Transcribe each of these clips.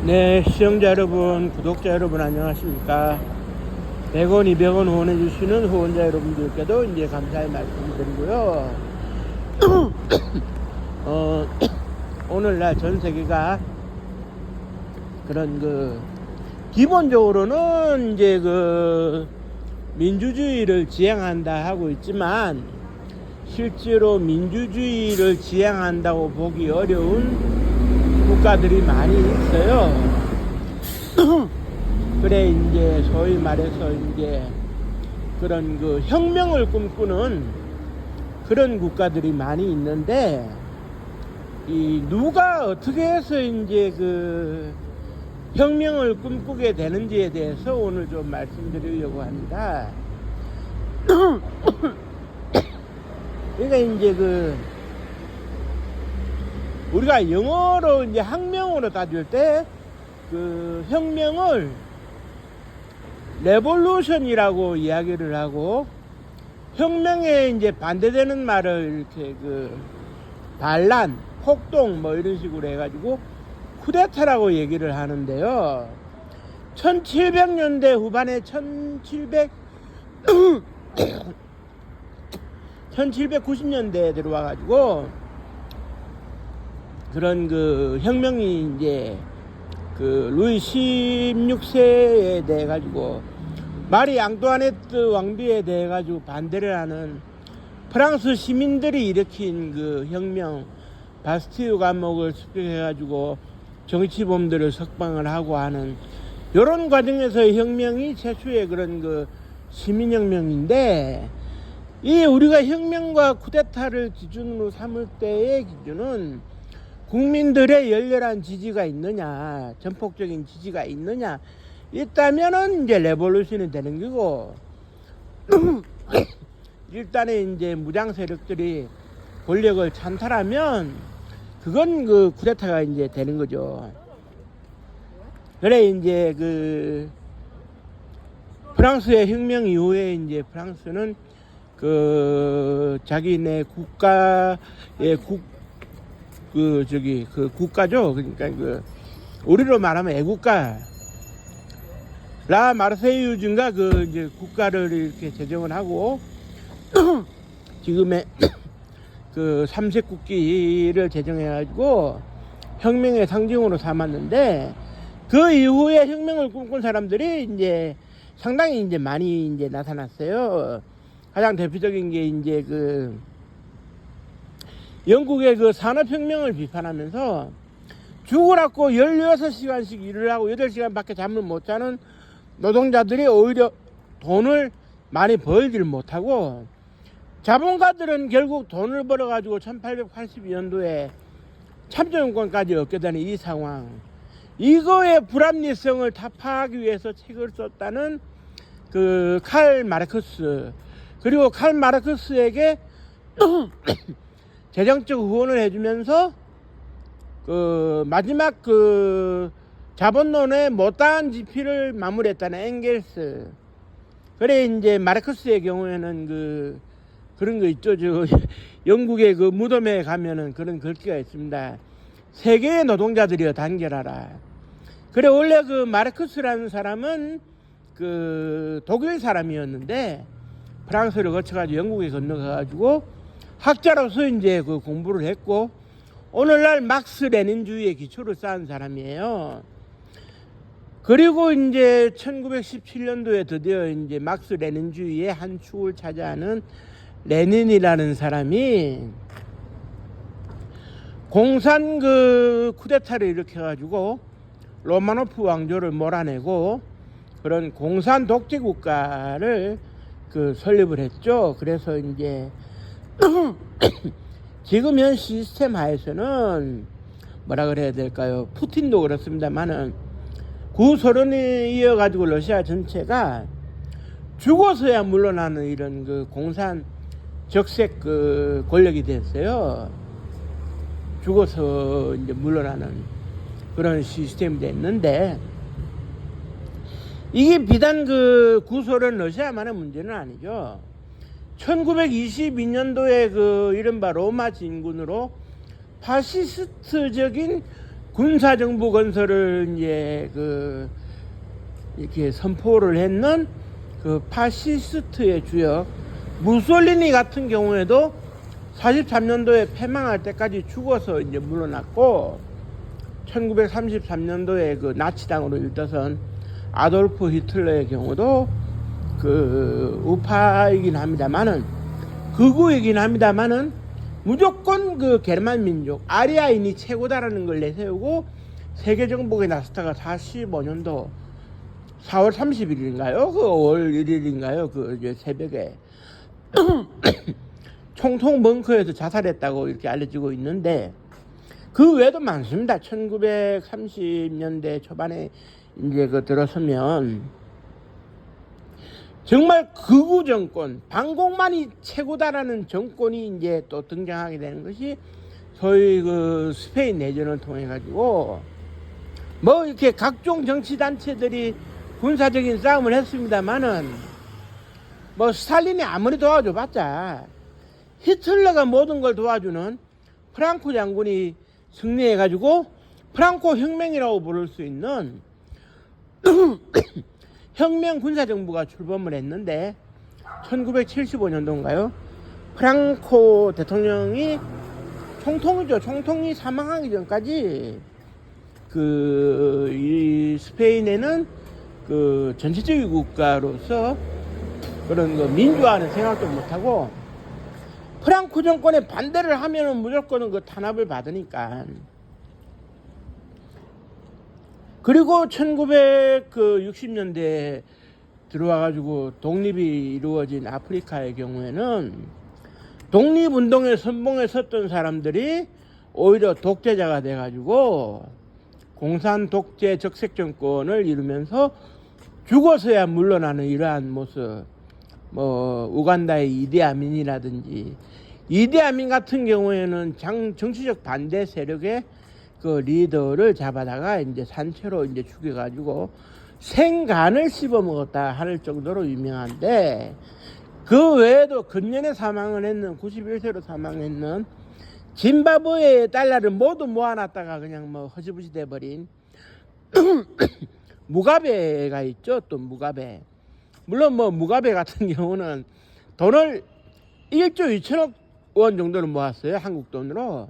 네, 시청자 여러분, 구독자 여러분 안녕하십니까? 100원, 200원 후원해주시는 후원자 여러분들께도 이제 감사의 말씀드리고요. 오늘날 전 세계가 그런 기본적으로는 이제 민주주의를 지향한다 하고 있지만 실제로 민주주의를 지향한다고 보기 어려운 국가들이 많이 있어요. 그래 이제 소위 말해서 이제 그런 혁명을 꿈꾸는 그런 국가들이 많이 있는데 누가 어떻게 해서 이제 혁명을 꿈꾸게 되는지에 대해서 오늘 좀 말씀드리려고 합니다. 그러니까 이제 우리가 영어로 이제 학명으로 따질 때 혁명을 레볼루션이라고 이야기를 하고 혁명에 이제 반대되는 말을 이렇게 반란, 폭동 뭐 이런 식으로 해가지고 쿠데타라고 얘기를 하는데요. 1700년대 후반에 1790년대에 들어와가지고 그런 혁명이 이제 루이 16세에 대해 가지고 마리 앙뚜아네트 왕비에 대해 가지고 반대를 하는 프랑스 시민들이 일으킨 혁명, 바스티유 감옥을 습격해 가지고 정치범들을 석방을 하고 하는 이런 과정에서의 혁명이 최초의 그런 시민혁명인데, 이 우리가 혁명과 쿠데타를 기준으로 삼을 때의 기준은 국민들의 열렬한 지지가 있느냐, 전폭적인 지지가 있느냐, 있다면은 이제 레볼루션이 되는 거고, 일단에 이제 무장 세력들이 권력을 찬탈하면 그건 쿠데타가 이제 되는 거죠. 그래 이제 프랑스의 혁명 이후에 이제 프랑스는 자기네 국가의 국가죠. 그러니까 우리로 말하면 애국가 라 마르세유즈인가 이제 국가를 이렇게 제정을 하고 지금의 삼색 국기를 제정해가지고 혁명의 상징으로 삼았는데, 그 이후에 혁명을 꿈꾼 사람들이 이제 상당히 이제 많이 이제 나타났어요. 가장 대표적인 게 이제 영국의 산업혁명을 비판하면서 죽으라고 16시간씩 일을 하고 8시간 밖에 잠을 못 자는 노동자들이 오히려 돈을 많이 벌지를 못하고, 자본가들은 결국 돈을 벌어가지고 1882년도에 참정권까지 얻게 되는 이 상황, 이거의 불합리성을 타파하기 위해서 책을 썼다는 칼 마르크스, 그리고 칼 마르크스에게 재정적 후원을 해주면서 마지막 자본론의 못다한 지필을 마무리했다는 엥겔스. 그래 이제 마르크스의 경우에는 그런 거 있죠. 영국의 무덤에 가면은 그런 글귀가 있습니다. 세계의 노동자들이여 단결하라. 그래 원래 마르크스라는 사람은 독일 사람이었는데 프랑스를 거쳐가지고 영국에 건너가가지고 학자로서 이제 공부를 했고, 오늘날 막스 레닌주의의 기초를 쌓은 사람이에요. 그리고 이제 1917년도에 드디어 이제 막스 레닌주의의 한 축을 차지하는 레닌이라는 사람이 공산 쿠데타를 일으켜가지고 로마노프 왕조를 몰아내고 그런 공산 독재 국가를 설립을 했죠. 그래서 이제 지금 현 시스템 하에서는 뭐라 그래야 될까요? 푸틴도 그렇습니다만은 구소련이 이어가지고 러시아 전체가 죽어서야 물러나는 이런 공산 적색 권력이 됐어요. 죽어서 이제 물러나는 그런 시스템이 됐는데, 이게 비단 구소련 러시아만의 문제는 아니죠. 1922년도에 이른바 로마 진군으로 파시스트적인 군사정부 건설을 이제 이렇게 선포를 했는 그 파시스트의 주역 무솔리니 같은 경우에도 43년도에 패망할 때까지 죽어서 이제 물러났고, 1933년도에 그 나치당으로 일떠선 아돌프 히틀러의 경우도 그 우파이긴 합니다만은, 극우이긴 합니다만은 무조건 그 게르만 민족 아리아인이 최고다라는 걸 내세우고 세계 정복에 나섰다가 45년도 4월 30일인가요? 그 5월 1일인가요? 그 이제 새벽에 총통 벙커에서 자살했다고 이렇게 알려지고 있는데, 그 외에도 많습니다. 1930년대 초반에 이제 들어서면 정말 극우 정권, 반공만이 최고다라는 정권이 이제 또 등장하게 되는 것이 소위 그 스페인 내전을 통해 가지고 뭐 이렇게 각종 정치 단체들이 군사적인 싸움을 했습니다만은 뭐 스탈린이 아무리 도와줘봤자 히틀러가 모든 걸 도와주는 프랑코 장군이 승리해가지고 프랑코 혁명이라고 부를 수 있는 혁명 군사정부가 출범을 했는데, 1975년도인가요? 프랑코 대통령이 총통이죠. 총통이 사망하기 전까지 이 스페인에는 그 전체주의 국가로서 그런 거 민주화는 생각도 못하고, 프랑코 정권에 반대를 하면은 무조건 그 탄압을 받으니까. 그리고 1960년대에 들어와가지고 독립이 이루어진 아프리카의 경우에는 독립운동에 선봉에 섰던 사람들이 오히려 독재자가 돼가지고 공산 독재 적색 정권을 이루면서 죽어서야 물러나는 이러한 모습. 뭐 우간다의 이디아민이라든지, 이디아민 같은 경우에는 정치적 반대 세력의 그 리더를 잡아다가 이제 산채로 이제 죽여가지고 생간을 씹어먹었다 할 정도로 유명한데, 그 외에도 근년에 사망을 했는 91세로 사망했는 짐바브웨의 달러를 모두 모아놨다가 그냥 뭐 허지부지 돼버린 무가베가 있죠. 또 무가베. 물론 뭐 무가베 같은 경우는 돈을 1조 2천억 원 정도를 모았어요. 한국 돈으로.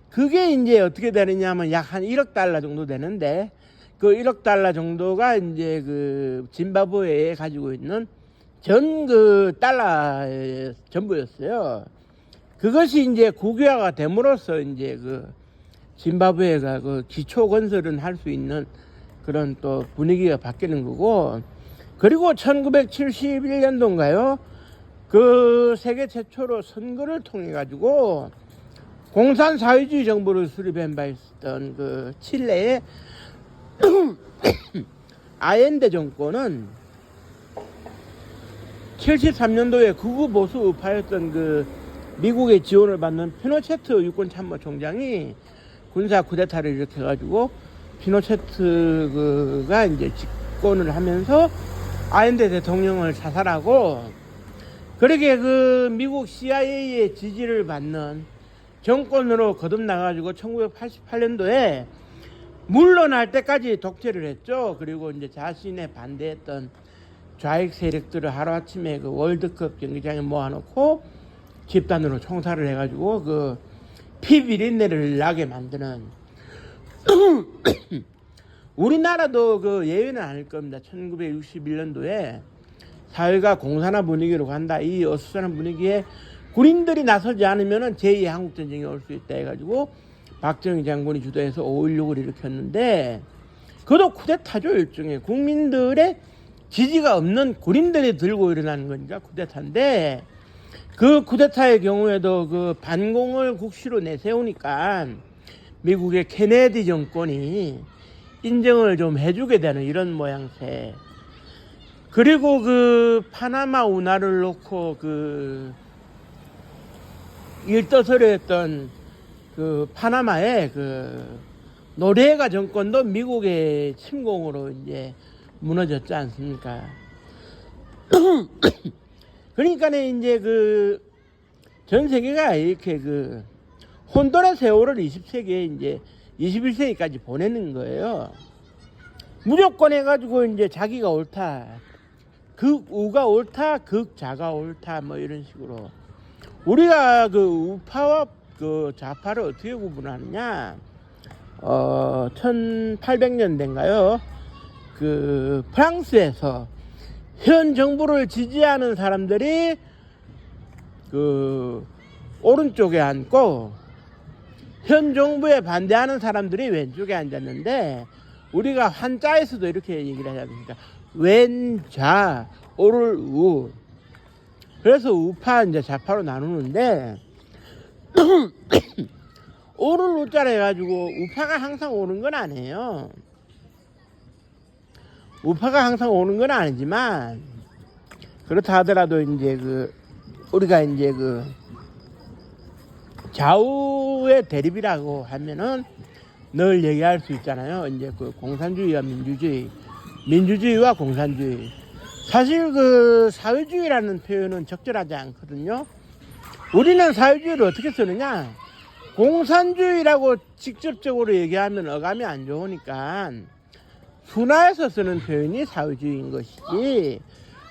그게 이제 어떻게 되느냐면 약 한 1억 달러 정도 되는데, 그 1억 달러 정도가 이제 그 짐바브웨에 가지고 있는 전 그 달러의 전부였어요. 그것이 이제 국유화가 됨으로써 이제 그 짐바브웨가 그 기초 건설은 할 수 있는 그런 또 분위기가 바뀌는 거고, 그리고 1971년도인가요? 그 세계 최초로 선거를 통해 가지고 공산 사회주의 정부를 수립한 바 있었던 그 칠레의 아엔데 정권은 73년도에 극우 보수 우파였던 그 미국의 지원을 받는 피노체트 유권참모총장이 군사 쿠데타를 일으켜가지고 피노체트가 이제 집권을 하면서 아엔데 대통령을 사살하고, 그렇게 그 미국 CIA의 지지를 받는 정권으로 거듭나가지고 1988년도에 물러날 때까지 독재를 했죠. 그리고 이제 자신의 반대했던 좌익 세력들을 하루아침에 그 월드컵 경기장에 모아놓고 집단으로 총살을 해가지고 그 피비린내를 나게 만드는 우리나라도 그 예외는 아닐 겁니다. 1961년도에 사회가 공산화 분위기로 간다. 이 어수선한 분위기에 군인들이 나서지 않으면 제2의 한국전쟁이 올 수 있다 해가지고 박정희 장군이 주도해서 5.16을 일으켰는데, 그것도 쿠데타죠. 일종의 국민들의 지지가 없는 군인들이 들고 일어나는 거니까 쿠데타인데, 그 쿠데타의 경우에도 그 반공을 국시로 내세우니까 미국의 케네디 정권이 인정을 좀 해주게 되는 이런 모양새. 그리고 그 파나마 운하를 놓고 그 일떠서려 했던 그 파나마의 그 노리에가 정권도 미국의 침공으로 이제 무너졌지 않습니까? 그러니까 이제 그 전 세계가 이렇게 그 혼돈의 세월을 20세기에 이제 21세기까지 보내는 거예요. 무조건 해가지고 이제 자기가 옳다, 극우가 옳다, 극자가 옳다, 뭐 이런 식으로. 우리가 그 우파와 그 좌파를 어떻게 구분하느냐? 1800년대인가요? 그 프랑스에서 현 정부를 지지하는 사람들이 그 오른쪽에 앉고 현 정부에 반대하는 사람들이 왼쪽에 앉았는데, 우리가 한자에서도 이렇게 얘기를 하지 않습니까? 왼좌 오를 우. 그래서 우파 이제 좌파로 나누는데 오를 우자라 해가지고 우파가 항상 오는 건 아니에요. 우파가 항상 오는 건 아니지만, 그렇다 하더라도 이제 그 우리가 이제 그 좌우의 대립이라고 하면은 늘 얘기할 수 있잖아요. 이제 그 공산주의와 민주주의, 민주주의와 공산주의. 사실 그 사회주의라는 표현은 적절하지 않거든요. 우리는 사회주의를 어떻게 쓰느냐? 공산주의라고 직접적으로 얘기하면 어감이 안 좋으니까 순화해서 쓰는 표현이 사회주의인 것이지,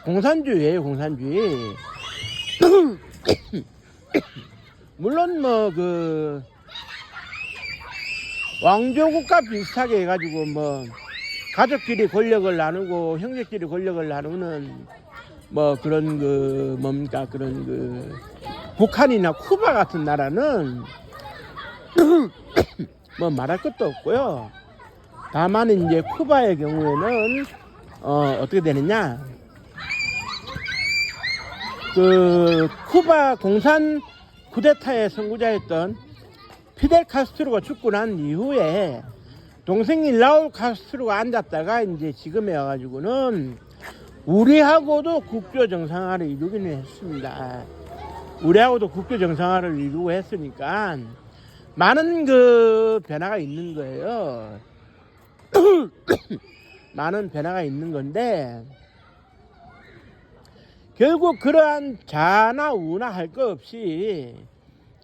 공산주의예요, 공산주의. 물론 뭐 그 왕조국가 비슷하게 해가지고 뭐 가족끼리 권력을 나누고 형제끼리 권력을 나누는 뭐 그런 그 뭡니까, 그런 그 북한이나 쿠바 같은 나라는 뭐 말할 것도 없고요. 다만 이제 쿠바의 경우에는 어떻게 되느냐, 그 쿠바 공산 쿠데타의 선구자였던 피델 카스트로가 죽고 난 이후에 동생인 라울 카스트로가 앉았다가 이제 지금에 와가지고는 우리하고도 국교 정상화를 이루기는 했습니다. 우리하고도 국교 정상화를 이루고 했으니까 많은 그 변화가 있는 거예요. 많은 변화가 있는 건데, 결국 그러한 자나 우나 할 거 없이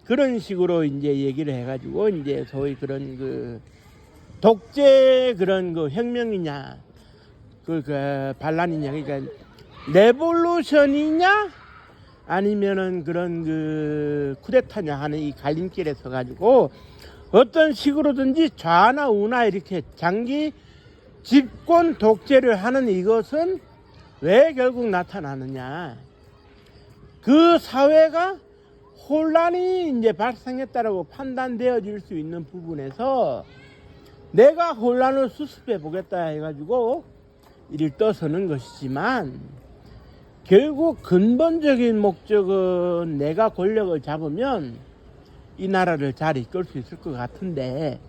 그런 식으로 이제 얘기를 해가지고 이제 소위 그런 그 독재 그런 그 혁명이냐, 그 반란이냐, 그러니까 레볼루션이냐 아니면은 그런 그 쿠데타냐 하는 이 갈림길에 서가지고 어떤 식으로든지 좌나 우나 이렇게 장기 집권 독재를 하는 이것은 왜 결국 나타나느냐? 그 사회가 혼란이 이제 발생했다라고 판단되어질 수 있는 부분에서 내가 혼란을 수습해 보겠다 해가지고 이를 떠서는 것이지만, 결국 근본적인 목적은 내가 권력을 잡으면 이 나라를 잘 이끌 수 있을 것 같은데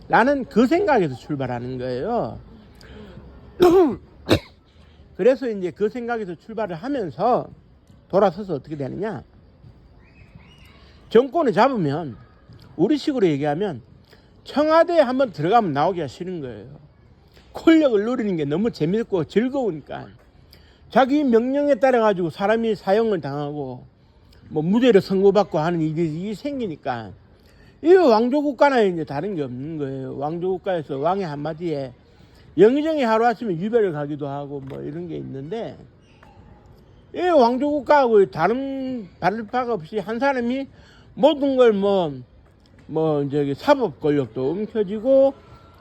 라는 그 생각에서 출발하는 거예요. 그래서 이제 그 생각에서 출발을 하면서 돌아서서 어떻게 되느냐, 정권을 잡으면 우리식으로 얘기하면 청와대에 한번 들어가면 나오기가 싫은 거예요. 권력을 누리는 게 너무 재밌고 즐거우니까. 자기 명령에 따라 가지고 사람이 사형을 당하고 뭐 무죄를 선고받고 하는 일이 생기니까, 이 왕조국가는 이제 다른 게 없는 거예요. 왕조국가에서 왕의 한마디에 영의정이 하루아침에 유배를 가기도 하고 뭐 이런 게 있는데, 이 왕조국가하고 다른 다를 바가 없이 한 사람이 모든 걸 저기 사법 권력도 움켜쥐고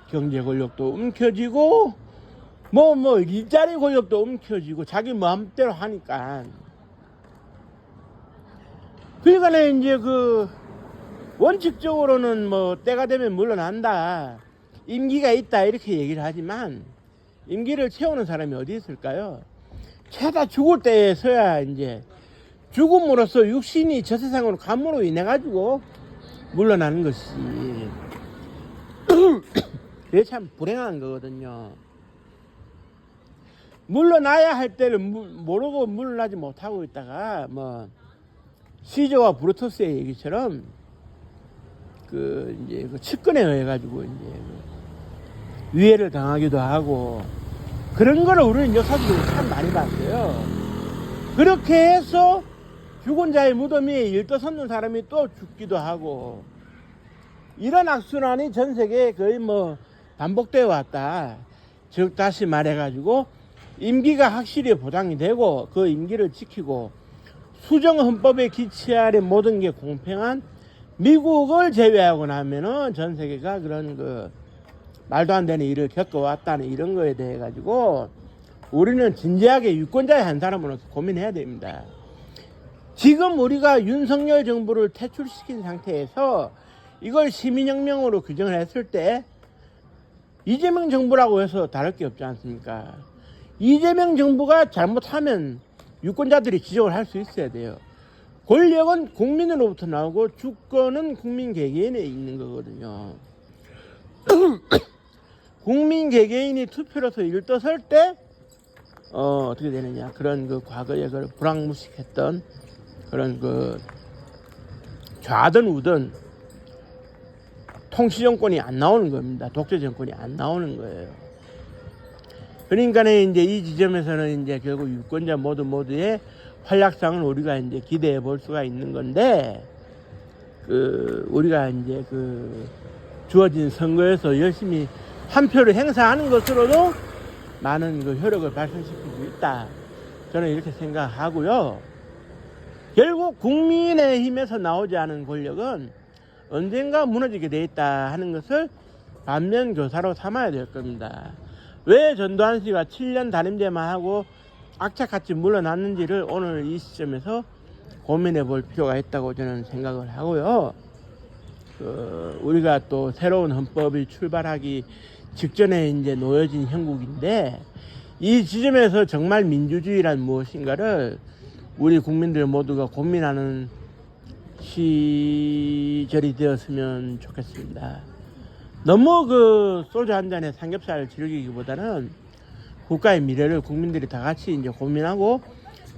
경제 권력도 움켜쥐고 일자리 권력도 움켜쥐고 자기 마음대로 하니까, 그러니까 이제 그 원칙적으로는 뭐 때가 되면 물러난다, 임기가 있다 이렇게 얘기를 하지만, 임기를 채우는 사람이 어디 있을까요? 최다 죽을 때에서야 이제 죽음으로써 육신이 저 세상으로 감으로 인해 가지고 물러나는 것이지. 그게 참 불행한 거거든요. 물러나야 할 때를 모르고 물러나지 못하고 있다가 뭐 시저와 브루투스의 얘기처럼 그 이제 그 측근에 의해 가지고 이제 위해를 당하기도 하고, 그런 거를 우리는 역사적으로 참 많이 봤어요. 그렇게 해서 죽은 자의 무덤 위에 일떠섰는 사람이 또 죽기도 하고, 이런 악순환이 전 세계에 거의 뭐 반복되어 왔다. 즉 다시 말해가지고 임기가 확실히 보장이 되고 그 임기를 지키고 수정 헌법의 기치 아래 모든 게 공평한 미국을 제외하고 나면은 전 세계가 그런 그 말도 안 되는 일을 겪어왔다는 이런 거에 대해 가지고 우리는 진지하게 유권자의 한 사람으로서 고민해야 됩니다. 지금 우리가 윤석열 정부를 퇴출시킨 상태에서 이걸 시민혁명으로 규정을 했을 때 이재명 정부라고 해서 다를 게 없지 않습니까? 이재명 정부가 잘못하면 유권자들이 지적을 할 수 있어야 돼요. 권력은 국민으로부터 나오고 주권은 국민 개개인에 있는 거거든요. 국민 개개인이 투표로서 일떠설 때 어떻게 되느냐, 그런 그 과거에 그 불황무식했던 그런 그 좌든 우든 통치 정권이 안 나오는 겁니다. 독재 정권이 안 나오는 거예요. 그러니까 이제 이 지점에서는 이제 결국 유권자 모두의 활약상을 우리가 이제 기대해 볼 수가 있는 건데, 우리가 이제 주어진 선거에서 열심히 한 표를 행사하는 것으로도 많은 그 효력을 발생시킬 수 있다. 저는 이렇게 생각하고요. 결국 국민의힘에서 나오지 않은 권력은 언젠가 무너지게 돼 있다 하는 것을 반면교사로 삼아야 될 겁니다. 왜 전두환 씨가 7년 단임제만 하고 악착같이 물러났는지를 오늘 이 시점에서 고민해 볼 필요가 있다고 저는 생각을 하고요. 우리가 또 새로운 헌법이 출발하기 직전에 이제 놓여진 형국인데, 이 지점에서 정말 민주주의란 무엇인가를 우리 국민들 모두가 고민하는 시절이 되었으면 좋겠습니다. 너무 소주 한 잔에 삼겹살을 즐기기보다는 국가의 미래를 국민들이 다 같이 이제 고민하고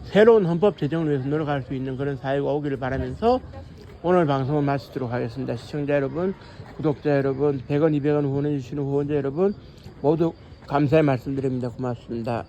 새로운 헌법 제정을 위해서 노력할 수 있는 그런 사회가 오기를 바라면서 오늘 방송을 마치도록 하겠습니다. 시청자 여러분, 구독자 여러분, 100원, 200원 후원해 주시는 후원자 여러분 모두 감사의 말씀드립니다. 고맙습니다.